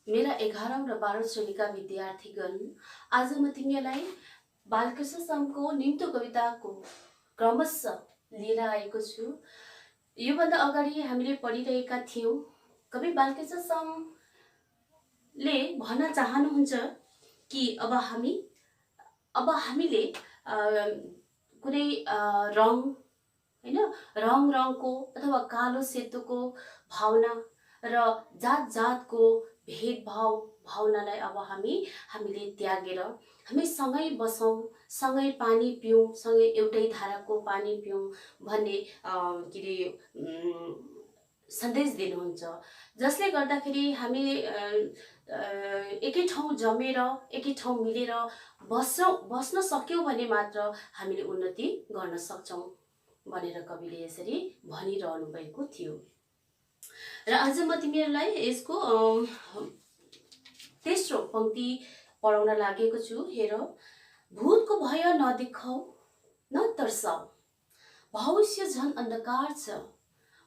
मेरा 11औं र 12औं श्रेणीका विद्यार्थीगण, आज म तिमीलाई बालकृष्ण समको निम्तो कविताको क्रमशः लिएर आएको छु। योभन्दा अगाडि हामीले पढिरहेका थियौं। कवि बालकृष्ण समले भन्न चाहनुहुन्छ कि अब हामीले कुनै रङ हैन, रङको अथवा कालो सेतोको भावना र जात जातको भेदभाव भावनालाई अब हामीले त्यागेर हामी सँगै बसौं, सँगै पानी पिउँ, सँगै एउटै धाराको पानी पिउँ भन्ने के रे सन्देश दिनुहुन्छ। जसले गर्दाखेरि हामी एकै ठाउँ जमेर एकै ठाउँ मिलेर बस्न सक्यौं भने मात्र हामीले उन्नति गर्न सक्छौं भनेर कविले यसरी भनिरहनु भएको थियो। र आज म तिमीहरूलाई यसको तेस्रो पंक्ति पढाउन लागेको छु। हेर, भूतको भय नदेखाऊ न तर्साऊ, भविष्य झन् अन्धकार छ।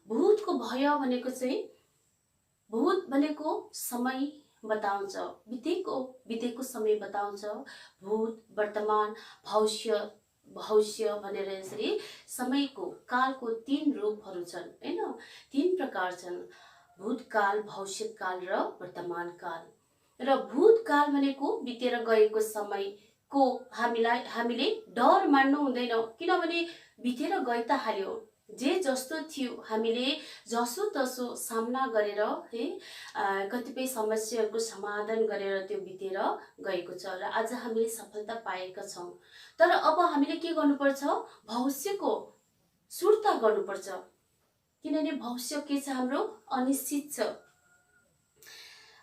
भूतको भय भनेको चाहिँ, भूत भनेको समय बताउँछ, बितेको समय बताउँछ। भूत, वर्तमान, भविष्य भनेर यसरी समयको कालको 3 रूपहरू छन् हैन, 3 प्रकार छन्, भूतकाल, भविष्यकाल र वर्तमान काल। र भूतकाल भनेको बितेर गएको समयको हामीले डर मान्नु हुँदैन, किनभने बितेर गइ त हाल्यो। जे जस्तो थियो हामीले जसो तसो सामना गरेर कतिपय समस्याहरूको समाधान गरेर त्यो बितेर गएको छ र आज हामीले सफलता पाएका छौं। तर अब हामीले के गर्नुपर्छ, भविष्यको सुर्ता गर्नुपर्छ, किनभने भविष्य के छ, हाम्रो अनिश्चित छ।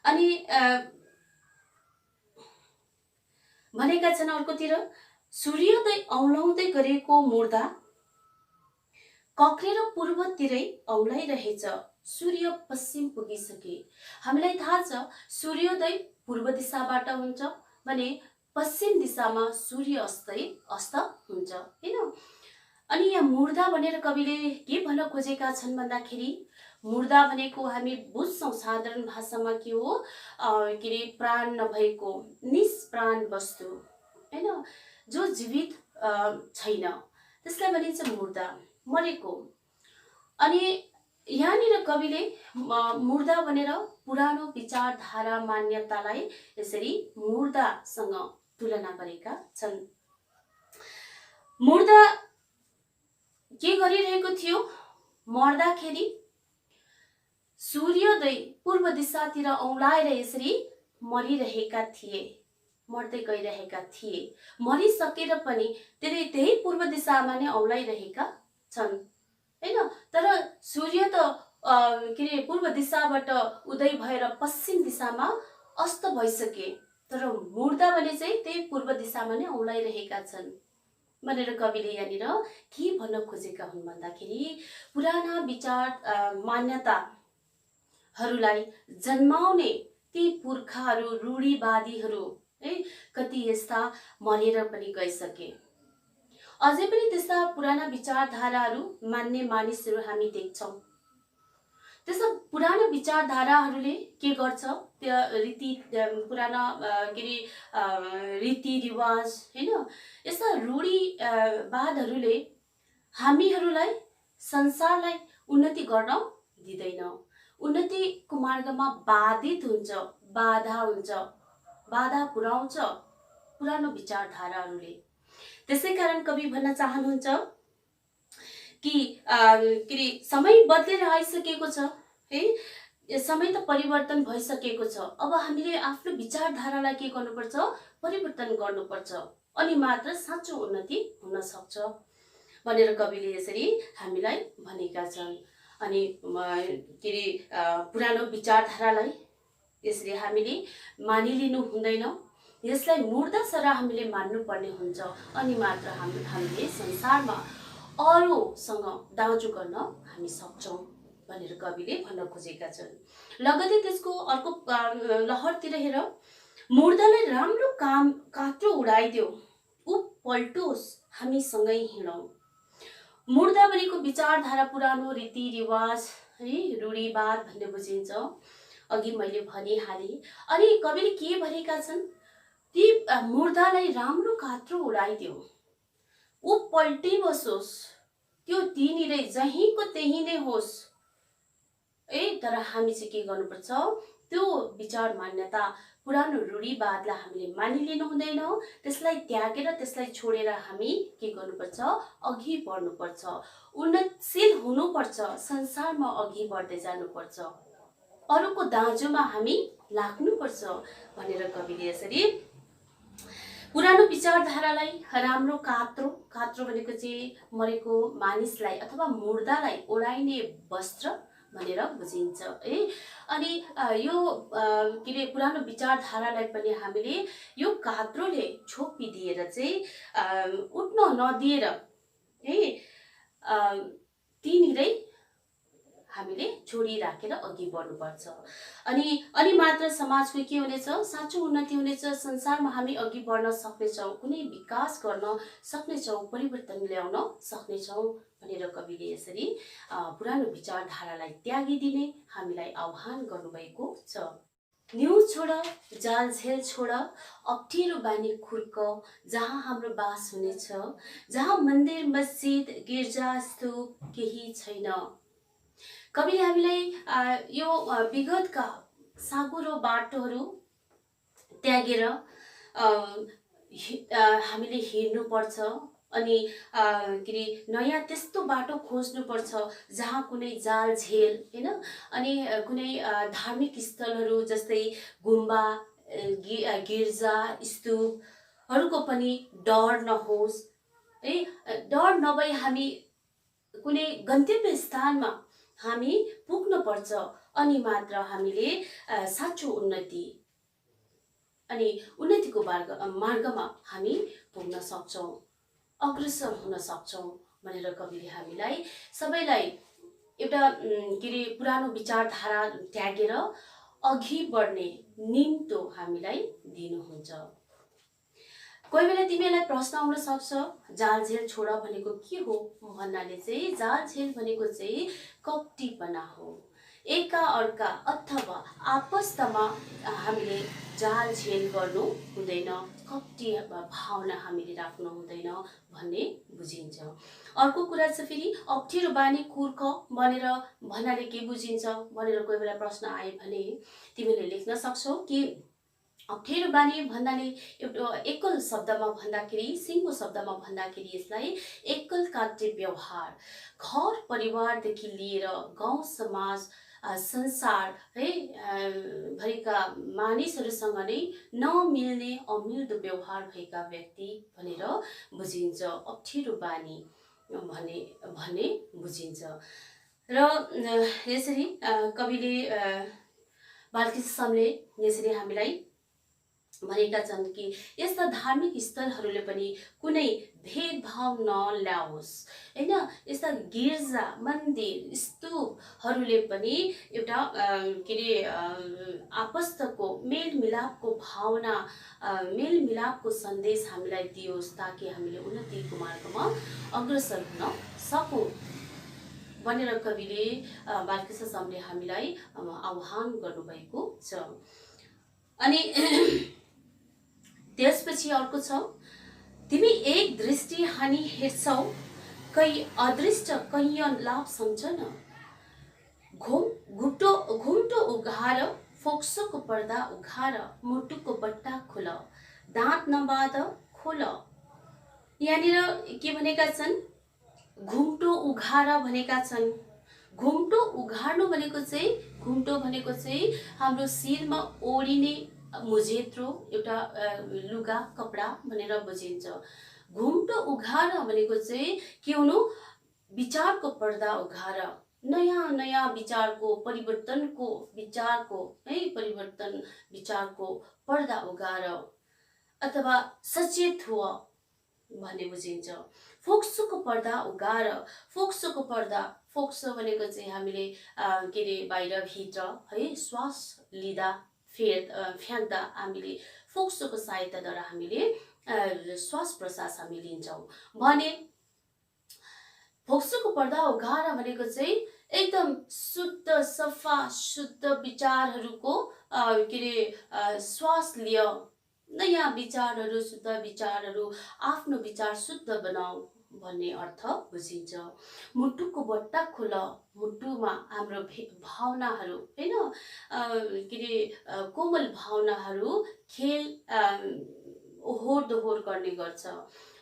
अनि भनेका छन् अर्कोतिर, सूर्योदय औलाउँदै गरेको मुर्दा कक्रेर पूर्वतिरै औलाइरहेछ, सूर्य पश्चिम पुगिसके। हामीलाई थाहा छ सूर्योदय पूर्व दिशाबाट हुन्छ भने पश्चिम दिशामा सूर्य अस्त हुन्छ हैन। अनि यहाँ मुर्दा भनेर कविले के भन्न खोजेका छन् भन्दाखेरि, मुर्दा भनेको हामी बुझ्छौं साधारण भाषामा के हो, के रे प्राण नभएको निष्प्राण वस्तु हैन, जो जीवित छैन, त्यसलाई भनिन्छ मुर्दा, मरेको। अनि यहाँनिर कविले मुर्दा भनेर पुरानो विचारधारा मान्यतालाई यसरी मुर्दासँग तुलना गरेका छन्। मुर्दा के गरिरहेको थियो, मर्दाखेरि सूर्योदय पूर्व दिशातिर औलाएर यसरी मरिरहेका थिए, मर्दै गइरहेका थिए। मरिसकेर पनि त्यही पूर्व दिशामा नै औलाइरहेका छन् हैन। तर सूर्य त के रे पूर्व दिशाबाट उदय भएर पश्चिम दिशामा अस्त भइसके, तर मुर्दा भने चाहिँ त्यही पूर्व दिशामा नै औलाइरहेका छन् भनेर कविले यहाँनिर के भन्न खोजेका हुन् भन्दाखेरि, पुराना विचार मान्यताहरूलाई जन्माउने ती पुर्खाहरू, रूढिवादीहरू कति यस्ता मरेर पनि गइसके। अझै पनि त्यस्ता पुराना विचारधाराहरू मान्ने मानिसहरू हामी देख्छौं। त्यस्ता पुराना विचारधाराहरूले के गर्छ, त्यो पुराना के रे रीतिरिवाज हैन, यस्ता रूढिवादहरूले हामीहरूलाई, संसारलाई उन्नति गर्न दिँदैन, उन्नतिको मार्गमा बाधित हुन्छ, बाधा पुर्याउँछ पुरानो विचारधाराहरूले। त्यसैकारण कवि भन्न चाहनुहुन्छ कि के रे समय बदलेर आइसकेको छ है, समय त परिवर्तन भइसकेको छ। अब हामीले आफ्नो विचारधारालाई के गर्नुपर्छ, परिवर्तन गर्नुपर्छ, अनि मात्र साँचो उन्नति हुन सक्छ भनेर कविले यसरी हामीलाई भनेका छन्। अनि के रे पुरानो विचारधारालाई यसरी हामीले मानिलिनु हुँदैन, यसलाई मुर्दा सरह हामीले मान्नुपर्ने हुन्छ, अनि मात्र हामीले संसारमा अरूसँग दाउजो गर्न हामी सक्छौं भनेर कविले भन्न खोजेका छन्। लगतै त्यसको अर्को लहरतिर हेर, मुर्दालाई राम्रो काम कात्रो उडाइदेऊ, उ पल्टोस् हामी सँगै हिँडौं। मुर्दा भनेको विचारधारा, पुरानो रीतिरिवाज है, रूढिवाद भन्ने बुझिन्छ। अघि मैले भनिहालेँ। अनि कविले के भनेका छन्, ती मुर्दालाई राम्रो कात्रो उडाइदियो, ऊ पल्टी बसोस्, त्यो त्यहीँनिरै जहीँको त्यहीँ नै होस्। तर हामी चाहिँ के गर्नुपर्छ, त्यो विचार मान्यता पुरानो रूढिवादलाई हामीले मानिलिनु हुँदैन, त्यसलाई त्यागेर त्यसलाई छोडेर हामी के गर्नुपर्छ, अघि बढ्नुपर्छ, उन्नतशील हुनुपर्छ, संसारमा अघि बढ्दै जानुपर्छ, अरूको दाँजोमा हामी लाग्नुपर्छ भनेर कविले यसरी पुरानो विचारधारालाई राम्रो कात्रो भनेको चाहिँ मरेको मानिसलाई अथवा मुर्दालाई ओढाइने वस्त्र भनेर बुझिन्छ है। अनि यो के अरे पुरानो विचारधारालाई पनि हामीले यो कात्रोले छोपिदिएर चाहिँ उठ्न नदिएर है त्यहीँनिरै हामीले छोडिराखेर अघि बढ्नुपर्छ। अनि मात्र समाजको के हुनेछ, साँचो उन्नति हुनेछ, संसारमा हामी अघि बढ्न सक्नेछौँ, कुनै विकास गर्न सक्नेछौँ, परिवर्तन ल्याउन सक्नेछौँ भनेर कविले यसरी पुरानो विचारधारालाई त्यागिदिने हामीलाई आह्वान गर्नुभएको छ। न्यु छोड, जाल झेल छोड, अप्ठ्यारो बानी खुर्क, जहाँ हाम्रो बास हुनेछ, जहाँ मन्दिर मस्जिद गिर्जा स्तूप केही छैन। कविले हामीलाई यो विगतका साँघुरो बाटोहरू त्यागेर हामीले हिँड्नुपर्छ अनि के अरे नयाँ त्यस्तो बाटो खोज्नुपर्छ जहाँ कुनै जाल झेल हैन अनि कुनै धार्मिक स्थलहरू जस्तै गुम्बा गिर्जा स्तूपहरूको पनि डर नहोस् है। डर नभई हामी कुनै गन्तव्य स्थानमा हामी पुग्न पर्छ अनि मात्र हामीले साँचो उन्नति अनि उन्नतिको मार्गमा हामी पुग्न सक्छौं, अग्रसर हुन सक्छौं भनेर कविले हामीलाई सबैलाई एउटा के अरे पुरानो विचारधारा त्यागेर अघि बढ्ने निम्तो हामीलाई दिनुहुन्छ। कोही बेला तिमीलाई प्रश्न आउन सक्छ जाल झेल छोड भनेको के हो भन्नाले चाहिँ जाल झेल भनेको चाहिँ कपटीपना हो। एका अर्का अथवा आपस्तमा हामीले जाल झेल गर्नु हुँदैन, कपटी भावना हामीले राख्नु हुँदैन भन्ने बुझिन्छ। अर्को कुरा चाहिँ फेरि अप्ठ्यारो बानी कुर्क भनेर भन्नाले के बुझिन्छ भनेर कोही बेला प्रश्न आए भने तिमीले लेख्न सक्छौ कि अप्ठ्यारो बानी भन्नाले एउटा एकल शब्दमा भन्दाखेरि सिङ्गो शब्दमा भन्दाखेरि यसलाई एकल काट्य व्यवहार घर परिवारदेखि लिएर गाउँ समाज संसार है भएका मानिसहरूसँग नै नमिल्ने अमिल्दो व्यवहार भएका व्यक्ति भनेर बुझिन्छ, अप्ठ्यारो बानी भन्ने बुझिन्छ। र यसरी कविले बालकृष्ण समले यसरी हामीलाई भनेका छन् कि यस्ता धार्मिक स्थलहरूले पनि कुनै भेदभाव नल्याओस् हैन। यस्ता गिर्जा मन्दिर स्तूपहरूले पनि एउटा के अरे आपस्तको मेलमिलापको भावना मेलमिलापको सन्देश हामीलाई दियोस् ताकि हामीले उन्नतिको मार्गमा अग्रसर हुन सकौं भनेर कविले बालकृष्ण समले हामीलाई आह्वान गर्नुभएको छ। अनि त्यसपछि अर्को छ, तिमी एक दृष्टि हानि हेर्छौ, कई अदृष्ट कैयन लाभ सम्झन। घुम्टो उघार, फोक्सोको पर्दा उघार, मुटुको बट्टा खोल, दाँत नबाँध खोल। यहाँनिर के भनेका छन्, घुम्टो उघार भनेका छन्। घुम्टो उघार्नु भनेको चाहिँ हाम्रो शिरमा ओढिने मुजेत्रो एउटा लुगा कपडा भनेर बुझिन्छ। घुम्टो उघार भनेको चाहिँ के हुनु, विचारको पर्दा उघार, नयाँ नयाँ विचारको परिवर्तनको विचारको है विचारको पर्दा उघार अथवा सचेत हो भन्ने बुझिन्छ। फोक्सोको पर्दा उघार, फोक्सोको पर्दा, फोक्सो भनेको चाहिँ हामीले के अरे बाहिर भित्र है श्वास लिँदा फ्याँक्दा हामीले फोक्सोको सहायताद्वारा हामीले श्वास प्रश्वास हामी लिन्छौँ भने फोक्सोको पर्दा उघार भनेको चाहिँ एकदम शुद्ध सफा शुद्ध विचारहरूको के अरे श्वास लियो, नयाँ विचारहरू, शुद्ध विचारहरू, आफ्नो विचार शुद्ध बनाऊ भन्ने अर्थ बुझिन्छ। मुटुको बट्टा खोल, मुटुमा हाम्रो भावनाहरू हैन के अरे कोमल भावनाहरू खेल ओहोर दोहोर गर्ने गर्छ।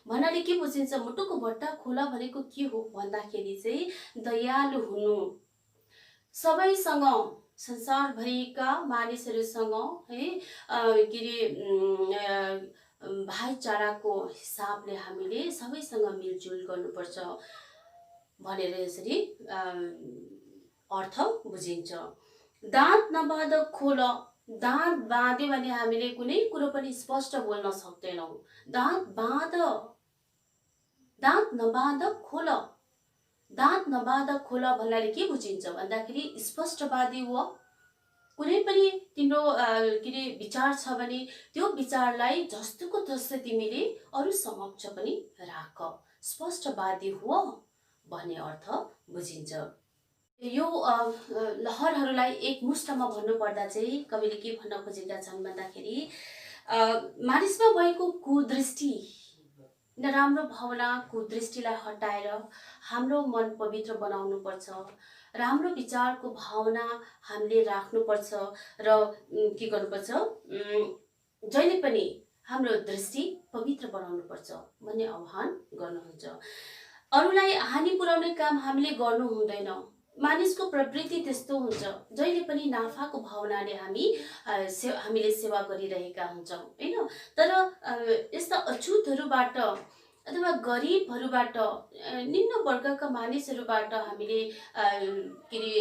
भन्नाले के बुझिन्छ, मुटुको बट्टा खोला भनेको के हो भन्दाखेरि चाहिँ दयालु हुनु, सबैसँग संसारभरिका मानिसहरूसँग है के अरे भाइचाराको हिसाबले हामीले सबैसँग मिलजुल गर्नुपर्छ भनेर यसरी अर्थ बुझिन्छ। दाँत नबाँध खोल, दाँत बाँध्यो भने हामीले कुनै कुरो पनि स्पष्ट बोल्न सक्दैनौँ। दाँत बाँध, दाँत नबाँध खोल, दाँत नबाँध खोल भन्नाले के बुझिन्छ भन्दाखेरि स्पष्टवादी हो। कुनै पनि तिम्रो के अरे विचार छ भने त्यो विचारलाई जस्तोको तस्तै तिमीले अरू समक्ष पनि राख, स्पष्टवादी हो भन्ने अर्थ बुझिन्छ। यो लहरहरूलाई एक मुष्टमा भन्नुपर्दा चाहिँ कविले के भन्न खोजेका छन् भन्दाखेरि मानिसमा भएको कुदृष्टि, नराम्रो भावना, कुदृष्टिलाई हटाएर हाम्रो मन पवित्र बनाउनु पर्छ। राम्रो विचारको भावना हामीले राख्नुपर्छ र के गर्नुपर्छ, जहिले पनि हाम्रो दृष्टि पवित्र बनाउनुपर्छ भन्ने आह्वान गर्नुहुन्छ। अरूलाई हानि पुर्याउने काम हामीले गर्नु हुँदैन। मानिसको प्रवृत्ति त्यस्तो हुन्छ, जहिले पनि नाफाको भावनाले हामीले सेवा गरिरहेका हुन्छौँ हैन। तर यस्ता अछुतहरूबाट अथवा गरिबहरूबाट, निम्न वर्गका मानिसहरूबाट हामीले के अरे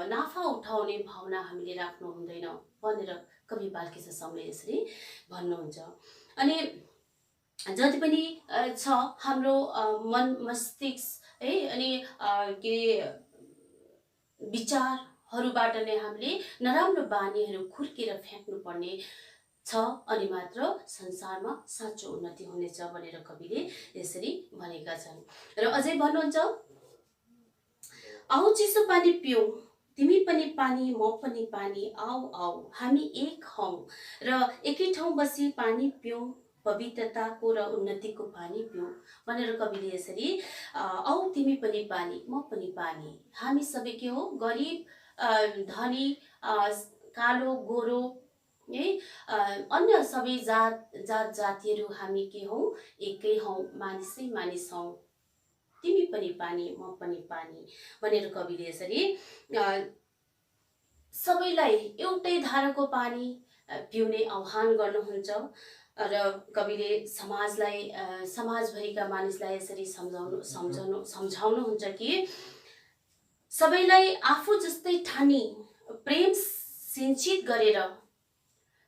नाफा उठाउने भावना हामीले राख्नु हुँदैन भनेर कवि बालकृष्ण समले यसरी भन्नुहुन्छ। अनि जति पनि छ हाम्रो मन मस्तिष्क है अनि के विचारहरूबाट नै हामीले नराम्रो बानीहरू खुर्केर फ्याँक्नु पर्ने छ, अनि मात्र संसारमा साँचो उन्नति हुनेछ भनेर कविले यसरी भनेका छन्। र अझै भन्नुहुन्छ, आऊ चिसो पानी पिऊ, तिमी पनि पानी म पनि पानी, आऊ आऊ हामी एक हौं र एकै ठाउँ बसी पानी पिऊ, पवित्रताको र उन्नतिको पानी पिऊ भनेर कविले यसरी आऊ तिमी पनि पानी म पनि पानी, हामी सबै के हो, गरिब धनी कालो गोरो है अन्य सबै जात जातिहरू हामी के हौ, एकै हौ, मानिसै मानिस हौ, तिमी पनि पानी म पनि पानी भनेर कविले यसरी सबैलाई एउटै धाराको पानी पिउने आह्वान गर्नुहुन्छ। र कविले समाजलाई समाजभरिका मानिसलाई यसरी सम्झाउनुहुन्छ कि सबैलाई आफू जस्तै ठानी प्रेम सिंचित गरेर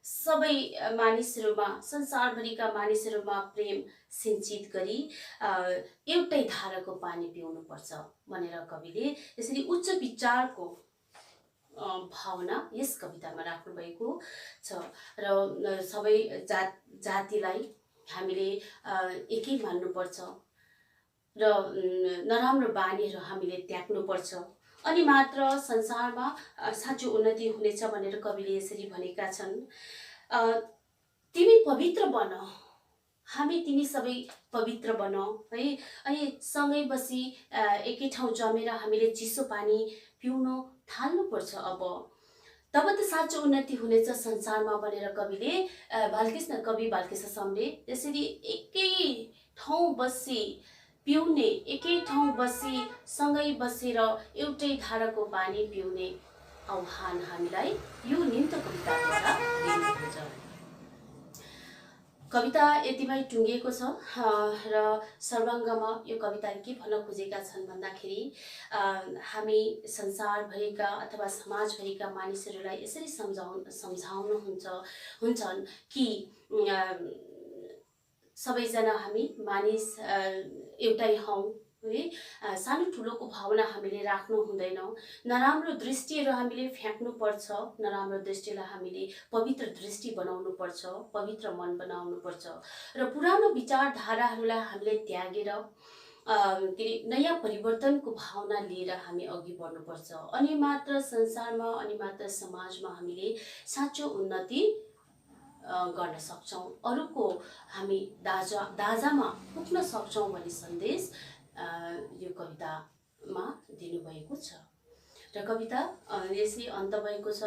सबै मानिसहरूमा, संसारभरिका मानिसहरूमा प्रेम सिंचित गरी एउटै धाराको पानी पिउनुपर्छ भनेर कविले यसरी उच्च विचारको भावना यस कवितामा राख्नु भएको छ। र सबै जातिलाई हामीले एकै मान्नुपर्छ र नराम्रो बानीहरू हामीले त्याग्नुपर्छ, अनि मात्र संसारमा साँचो उन्नति हुनेछ भनेर कविले यसरी भनेका छन्। तिमी पवित्र बन, हामी तिमी सबै पवित्र बनौ है, अनि सँगै बसी एकै ठाउँ जमेर हामीले चिसो पानी पिउन थाल्नुपर्छ। अब तब त साँचो उन्नति हुनेछ संसारमा भनेर कवि बालकृष्ण समले यसरी एकै ठाउँ बसी पिउने, एकै ठाउँ बसी सँगै बसेर एउटै धाराको पानी पिउने आह्वान हामीलाई यो निम्तो कविताद्वारा दिनुहुन्छ। कविता यतिमै टुङ्गिएको छ र सर्वाङ्गमा यो कविताले के भन्न खोजेका छन् भन्दाखेरि हामी संसारभरिका अथवा समाजभरिका मानिसहरूलाई यसरी हुन्छन् कि सबैजना हामी मानिस एउटै हौ है, सानो ठुलोको भावना हामीले राख्नु हुँदैन, नराम्रो दृष्टिहरू हामीले फ्याँक्नु पर्छ, नराम्रो दृष्टिलाई हामीले पवित्र दृष्टि बनाउनु पर्छ, पवित्र मन बनाउनु पर्छ र पुरानो विचारधाराहरूलाई हामीले त्यागेर के अरे नयाँ परिवर्तनको भावना लिएर हामी अघि बढ्नुपर्छ। अनि मात्र संसारमा अनि मात्र समाजमा हामीले साँचो उन्नति गर्न सक्छौँ, अरूको हामी दाजामा पुग्न सक्छौँ भन्ने सन्देश यो कवितामा दिनुभएको छ। र कविता यसै अन्त भएको छ।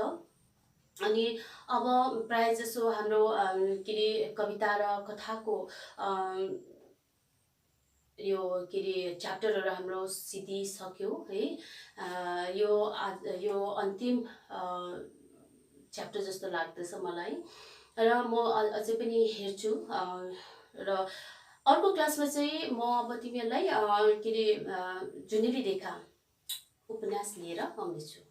अनि अब प्राय जसो हाम्रो के अरे कविता र कथाको यो के अरे च्याप्टरहरू हाम्रो सिद्धिसक्यो है। यो अन्तिम च्याप्टर जस्तो लाग्दछ मलाई, र म अझै पनि हेर्छु। र अर्को क्लासमा चाहिँ म अब तिमीहरूलाई के अरे जुनेली रेखा उपन्यास लिएर आउनेछु।